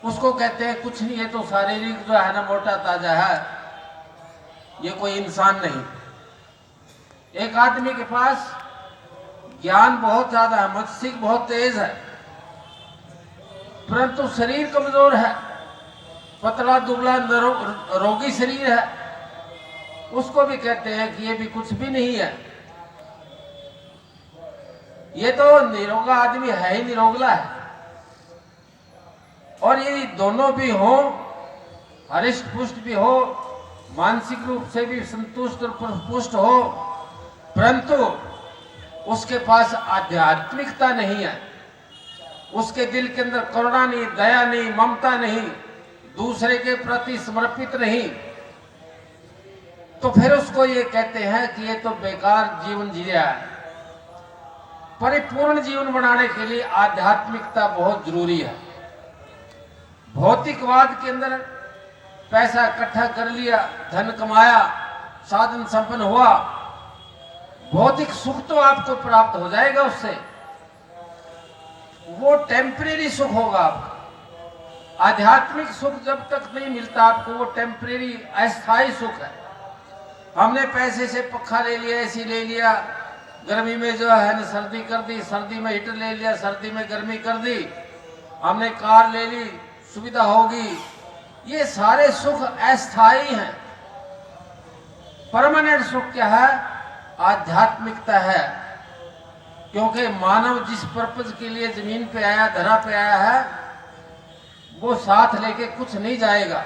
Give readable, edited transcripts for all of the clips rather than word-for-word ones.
उसको कहते हैं कुछ नहीं, ये तो शारीरिक जो है ना मोटा ताजा है, ये कोई इंसान नहीं। एक आदमी के पास ज्ञान बहुत ज्यादा है, मस्तिष्क बहुत तेज है, परंतु शरीर कमजोर है, पतला दुबला रोगी शरीर है, उसको भी कहते हैं कि ये भी कुछ भी नहीं है, ये तो निरोगा आदमी है ही निरोगला है। और ये दोनों भी हो, हरिष्ट पुष्ट भी हो, मानसिक रूप से भी संतुष्ट और पुष्ट हो, परंतु उसके पास आध्यात्मिकता नहीं है, उसके दिल के अंदर करुणा नहीं, दया नहीं, ममता नहीं, दूसरे के प्रति समर्पित नहीं, तो फिर उसको ये कहते हैं कि ये तो बेकार जीवन जी रहा है। परिपूर्ण जीवन बनाने के लिए आध्यात्मिकता बहुत जरूरी है। भौतिकवाद के अंदर पैसा इकट्ठा कर लिया, धन कमाया, साधन संपन्न हुआ, भौतिक सुख तो आपको प्राप्त हो जाएगा, उससे वो टेम्परेरी सुख होगा आपका। आध्यात्मिक सुख जब तक नहीं मिलता आपको, वो टेम्परेरी अस्थायी सुख है। हमने पैसे से पक्खा ले लिया, एसी ले लिया, गर्मी में जो है ना सर्दी कर दी, सर्दी में हीटर ले लिया, सर्दी में गर्मी कर दी, हमने कार ले ली, सुविधा होगी, ये सारे सुख अस्थायी हैं। परमानेंट सुख क्या है? आध्यात्मिकता है। क्योंकि मानव जिस पर्पज के लिए जमीन पे आया, धरा पे आया है, वो साथ लेके कुछ नहीं जाएगा।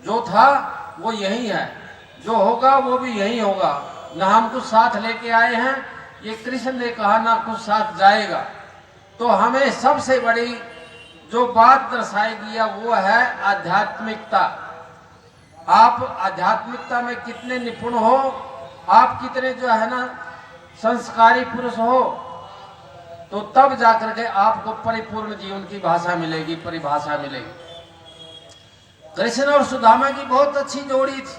जो था वो यही है, जो होगा वो भी यही होगा। ना हम कुछ साथ लेके आए हैं, ये कृष्ण ने कहा, ना कुछ साथ जाएगा। तो हमें सबसे बड़ी जो बात दर्शाएगी वो है आध्यात्मिकता। आप आध्यात्मिकता में कितने निपुण हो, आप कितने जो है ना संस्कारी पुरुष हो, तो तब जाकर के आपको परिपूर्ण जीवन की भाषा मिलेगी, परिभाषा मिलेगी। कृष्ण और सुदामा की बहुत अच्छी जोड़ी थी।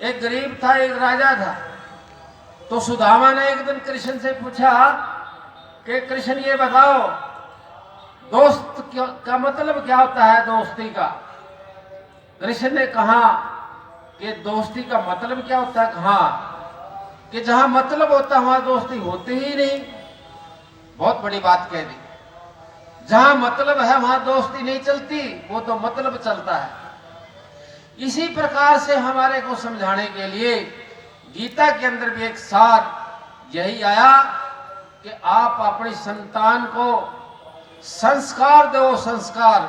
एक गरीब था, एक राजा था। तो सुदामा ने एक दिन कृष्ण से पूछा कि कृष्ण ये बताओ, दोस्त का मतलब क्या होता है? दोस्ती का। कृष्ण ने कहा कि दोस्ती का मतलब क्या होता है? कहा कि जहां मतलब होता है वहां दोस्ती होती ही नहीं। बहुत बड़ी बात कह दी। जहां मतलब है वहां दोस्ती नहीं चलती, वो तो मतलब चलता है। इसी प्रकार से हमारे को समझाने के लिए गीता के अंदर भी एक सार यही आया कि आप अपनी संतान को संस्कार दो, संस्कार,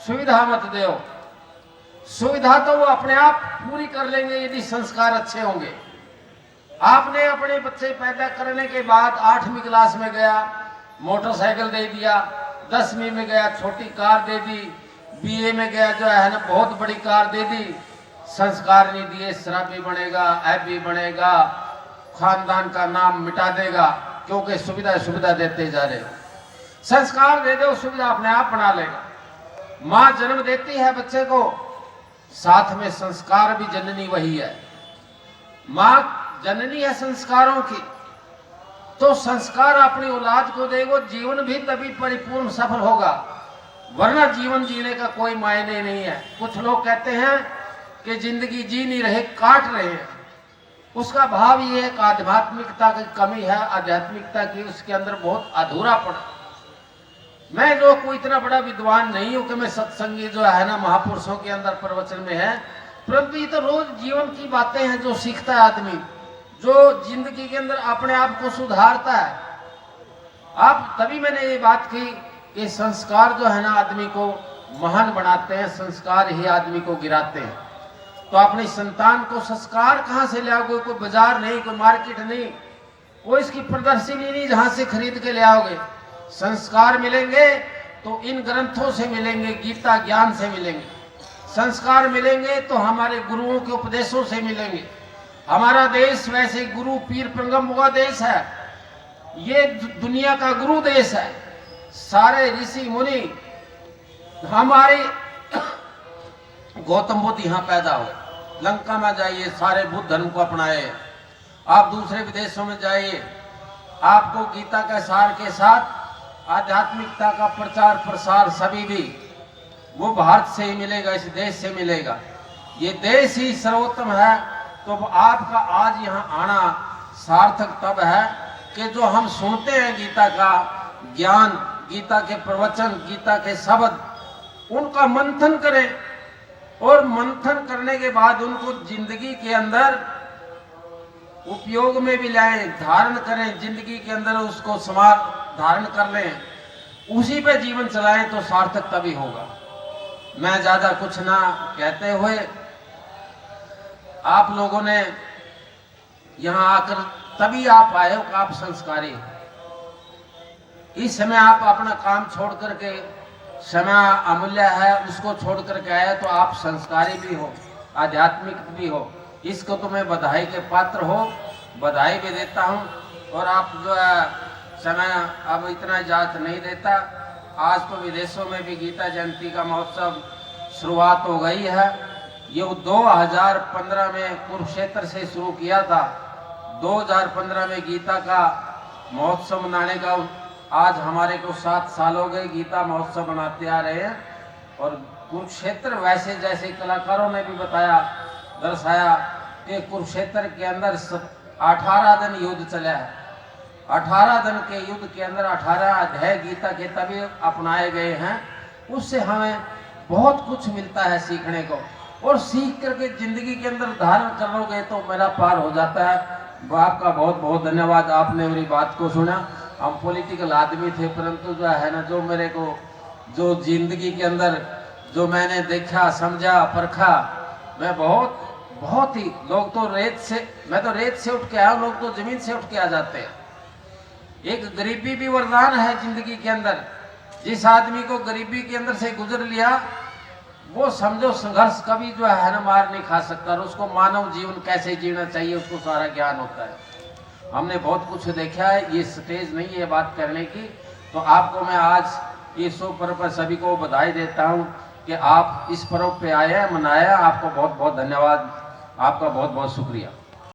सुविधा मत दो। सुविधा तो वो अपने आप पूरी कर लेंगे यदि संस्कार अच्छे होंगे। आपने अपने बच्चे पैदा करने के बाद 8वीं क्लास में गया, मोटरसाइकिल दे दिया, 10वीं में गया, छोटी कार दे दी, बीए में गया जो है ना बहुत बड़ी कार दे दी, संस्कार नहीं दिए, शराबी बनेगा, ऐबी बनेगा, खानदान का नाम मिटा देगा, क्योंकि सुविधा सुविधा देते जा रहे हो। संस्कार दे दो, सुविधा अपने आप बना लेगा। माँ जन्म देती है बच्चे को, साथ में संस्कार भी जननी वही है। माँ जननी है संस्कारों की, तो संस्कार अपनी औलाद को देगो, जीवन भी तभी परिपूर्ण सफल होगा, वरना जीवन जीने का कोई मायने नहीं है। कुछ लोग कहते हैं कि जिंदगी जी नहीं रहे, काट रहे हैं। उसका भाव ये है कि आध्यात्मिकता की कमी है, आध्यात्मिकता की उसके अंदर बहुत अधूरापन। मैं जो कोई इतना बड़ा विद्वान नहीं हूं कि मैं सत्संगी जो है ना महापुरुषों के अंदर प्रवचन में है, परंतु ये तो रोज जीवन की बातें हैं जो सीखता है आदमी, जो जिंदगी के अंदर अपने आप को सुधारता है। आप तभी मैंने ये बात की कि संस्कार जो है ना आदमी को महान बनाते हैं, संस्कार ही आदमी को गिराते हैं। तो अपनी संतान को संस्कार कहाँ से ले आओगे? कोई बाजार नहीं, कोई मार्केट नहीं, कोई इसकी प्रदर्शनी नहीं जहां से खरीद के ले आओगे। संस्कार मिलेंगे तो इन ग्रंथों से मिलेंगे, गीता ज्ञान से मिलेंगे। संस्कार मिलेंगे तो हमारे गुरुओं के उपदेशों से मिलेंगे। हमारा देश वैसे गुरु पीर पंगम हुआ देश है, ये दुनिया का गुरु देश है। सारे ऋषि मुनि हमारे गौतम बुद्ध यहाँ पैदा हुए। लंका में जाइए, सारे बुद्ध धर्म को अपनाए। आप दूसरे विदेशों में जाइए, आपको गीता के सार के साथ आध्यात्मिकता का प्रचार प्रसार सभी भी वो भारत से ही मिलेगा, इस देश से मिलेगा। ये देश ही सर्वोत्तम है। तो आपका आज यहाँ आना सार्थक तब है कि जो हम सुनते हैं गीता का ज्ञान, गीता के प्रवचन, गीता के शब्द, उनका मंथन करें और मंथन करने के बाद उनको जिंदगी के अंदर उपयोग में भी लाएं, धारण करें, जिंदगी के अंदर उसको समाज धारण कर लें, उसी पे जीवन चलाएं तो सार्थक तभी होगा। मैं ज्यादा कुछ ना कहते हुए, आप लोगों ने यहाँ आकर तभी आप आए हो कि आप संस्कारी हो। इस समय आप अपना काम छोड़ करके, समय अमूल्य है उसको छोड़ करके आए तो आप संस्कारी भी हो, आध्यात्मिक भी हो। इसको तो मैं बधाई के पात्र हो, बधाई भी देता हूँ। और आप जो है समय अब इतना इजाजत नहीं देता। आज तो विदेशों में भी गीता जयंती का महोत्सव शुरुआत हो गई है। ये 2015 में कुरुक्षेत्र से शुरू किया था। 2015 में गीता का महोत्सव मनाने का आज हमारे को 7 साल हो गए गीता महोत्सव मनाते आ रहे हैं। और कुरुक्षेत्र वैसे जैसे कलाकारों ने भी बताया, दर्शाया कि कुरुक्षेत्र के अंदर 18 दिन युद्ध चला है। 18 दिन के युद्ध के अंदर 18 अध्याय गीता के तभी अपनाए गए हैं। उससे हमें बहुत कुछ मिलता है सीखने को, और सीख करके जिंदगी के अंदर धारण करोगे तो मेरा पार हो जाता है। आपका बहुत बहुत धन्यवाद, आपने मेरी बात को सुना। हम पॉलिटिकल आदमी थे, परंतु जो है ना, जो मेरे को जो जिंदगी के अंदर जो मैंने देखा, समझा, परखा, मैं बहुत ही, लोग तो रेत से, मैं तो रेत से उठ के आया, लोग तो जमीन से उठ के आ जाते हैं। एक गरीबी भी वरदान है जिंदगी के अंदर। जिस आदमी को गरीबी के अंदर से गुजर लिया, वो समझो संघर्ष कभी जो है ना मार नहीं खा सकता, और उसको मानव जीवन कैसे जीना चाहिए उसको सारा ज्ञान होता है। हमने बहुत कुछ देखा है, ये स्टेज नहीं है बात करने की। तो आपको मैं आज इस शुभ पर्व पर सभी को बधाई देता हूँ कि आप इस पर्व पे आए, मनाया। आपको बहुत बहुत धन्यवाद, आपका बहुत बहुत शुक्रिया।